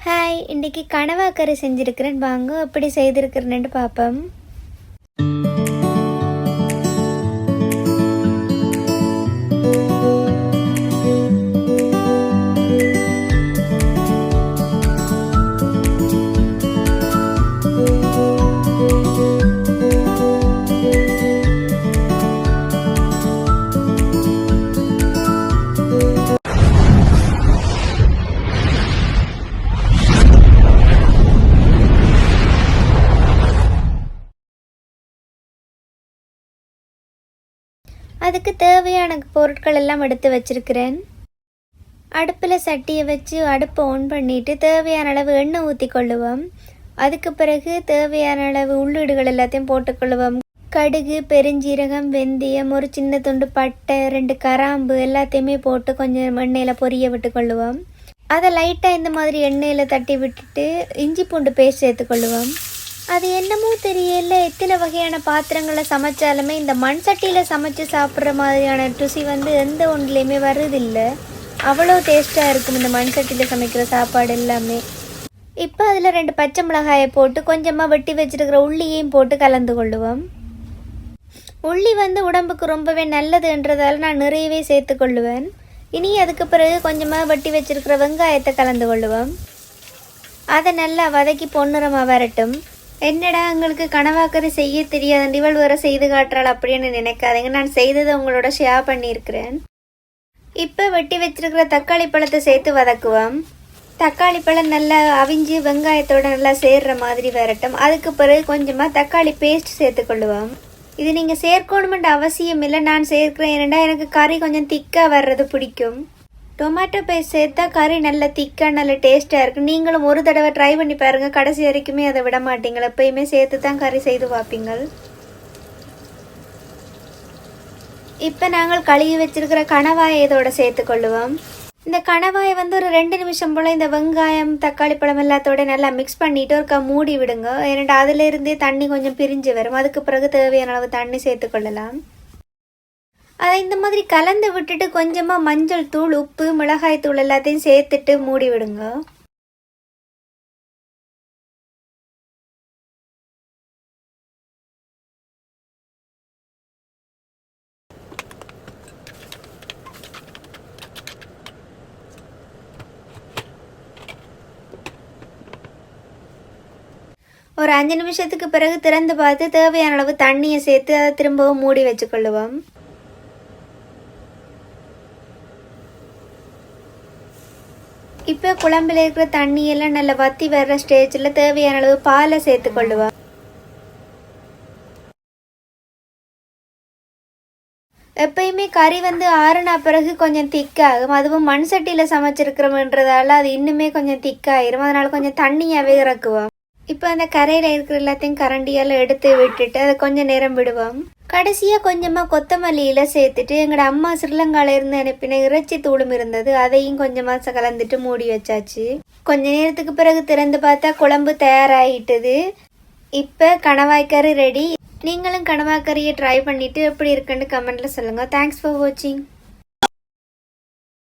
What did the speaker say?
Hi, இன்றைக்கி கனவா கறி செஞ்சுருக்கிறேன். வாங்க எப்படி செய்திருக்கிறேன்னு பார்ப்போம். அதுக்கு தேவையான பொருட்கள் எல்லாம் எடுத்து வச்சிருக்கிறேன். அடுப்பில் சட்டியை வச்சு அடுப்பை ஆன் பண்ணிவிட்டு தேவையான அளவு எண்ணெய் ஊற்றி கொள்ளுவோம். அதுக்கு பிறகு தேவையான அளவு உள்ளீடுகள் எல்லாத்தையும் போட்டுக்கொள்ளுவோம். கடுகு, பெருஞ்சீரகம், வெந்தயம், ஒரு சின்ன துண்டு பட்டை, 2 கராம்பு எல்லாத்தையுமே போட்டு கொஞ்சம் எண்ணெயில் பொரிய விட்டு கொள்ளுவோம். அதை லைட்டாக இந்த மாதிரி எண்ணெயில் தட்டி விட்டுட்டு இஞ்சி பூண்டு பேஸ்ட் சேர்த்துக்கொள்ளுவோம். அது என்னமோ தெரியல, எத்தனை வகையான பாத்திரங்களை சமைச்சாலுமே இந்த மண் சட்டியில் சமைச்சு சாப்பிட்ற மாதிரியான ருசி எந்த ஒன்றுலேயுமே வருதில்லை. அவ்வளோ டேஸ்ட்டாக இருக்கும் இந்த மண் சட்டியில் சமைக்கிற சாப்பாடு எல்லாமே. இப்போ அதில் 2 பச்சை மிளகாயை போட்டு கொஞ்சமாக வெட்டி வச்சுருக்கிற உள்ளியையும் போட்டு கலந்து கொள்ளுவோம். உள்ளி உடம்புக்கு ரொம்பவே நல்லதுன்றதால நான் நிறையவே சேர்த்து கொள்ளுவேன். இனி அதுக்கு பிறகு கொஞ்சமாக வெட்டி வச்சுருக்கிற வெங்காயத்தை கலந்து கொள்ளுவோம். அதை நல்லா வதக்கி பொன்னிறமாக வரட்டும். என்னடா உங்களுக்கு கனவாக்கறி செய்ய தெரியாத இவள் வர செய்து காட்டுறாள் அப்படின்னு நினைக்காதீங்க. நான் செய்ததை உங்களோட ஷேர் பண்ணியிருக்கிறேன். இப்போ வெட்டி வச்சிருக்கிற தக்காளி பழத்தை சேர்த்து வதக்குவோம். தக்காளி பழம் நல்லா அவிஞ்சு வெங்காயத்தோட நல்லா சேர்ற மாதிரி வரட்டும். அதுக்கு பிறகு கொஞ்சமாக தக்காளி பேஸ்ட் சேர்த்துக்கொள்ளுவோம். இது நீங்கள் சேர்க்கணுமென்ற அவசியம் இல்லை, நான் சேர்க்கிறேன். ஏன்னா எனக்கு கறி கொஞ்சம் திக்காக வர்றது பிடிக்கும். டொமேட்டோ பேஸ்ட் சேர்த்தா கறி நல்ல திக்காக நல்ல டேஸ்ட்டாக இருக்குது. நீங்களும் ஒரு தடவை ட்ரை பண்ணி பாருங்கள். கடைசி வரைக்குமே அதை விட மாட்டீங்களா, எப்பயுமே சேர்த்து தான் கறி செய்து பார்ப்பீங்கள். இப்போ நாங்கள் கழுவி வச்சிருக்கிற கணவாயை இதோட சேர்த்துக்கொள்ளுவோம். இந்த கணவாயை ஒரு 2 நிமிஷம் போல் இந்த வெங்காயம் தக்காளி பழம் எல்லாத்தோட நல்லா மிக்ஸ் பண்ணிவிட்டு ஒருக்கா மூடி விடுங்க. ஏன்னா அதிலிருந்தே தண்ணி கொஞ்சம் பிரிஞ்சு வரும். அதுக்கு பிறகு தேவையான அளவு தண்ணி சேர்த்துக்கொள்ளலாம். அதை இந்த மாதிரி கலந்து விட்டுட்டு கொஞ்சமாக மஞ்சள் தூள், உப்பு, மிளகாய் தூள் எல்லாத்தையும் சேர்த்துட்டு மூடி விடுங்க. ஒரு 5 நிமிஷத்துக்கு பிறகு திறந்து பார்த்து தேவையான அளவு தண்ணியை சேர்த்து அதை திரும்பவும் மூடி வச்சுக்கொள்ளுவோம். இப்போ குழம்புல இருக்கிற தண்ணியெல்லாம் நல்லா வத்தி வர்ற ஸ்டேஜில் தேவையான அளவு பாலை சேர்த்துக்கொள்ளுவோம். எப்பயுமே கறி ஆறுனா பிறகு கொஞ்சம் திக்காகும். அதுவும் மண் சட்டியில் சமைச்சிருக்கிறோம்ன்றதால அது இன்னுமே கொஞ்சம் திக்காயிரும். அதனால கொஞ்சம் தண்ணியாகவே இறக்குவோம். இப்போ அந்த கரையில் இருக்கிற எல்லாத்தையும் கரண்டியால் எடுத்து விட்டுட்டு அதை கொஞ்சம் நேரம் விடுவோம். கடைசியாக கொஞ்சமாக கொத்தமல்லியில் சேர்த்துட்டு எங்களோட அம்மா ஸ்ரீலங்காவில் இருந்து அனுப்பின இறைச்சி தூளும் இருந்தது, அதையும் கொஞ்சமாக கலந்துட்டு மூடி வச்சாச்சு. கொஞ்ச நேரத்துக்கு பிறகு திறந்து பார்த்தா குழம்பு தயாராகிட்டது. இப்போ கணவாய்க்கறி ரெடி. நீங்களும் கணவாய்க்கறியை ட்ரை பண்ணிவிட்டு எப்படி இருக்குன்னு கமெண்ட்டில் சொல்லுங்கள். தேங்க்ஸ் ஃபார் வாட்சிங்.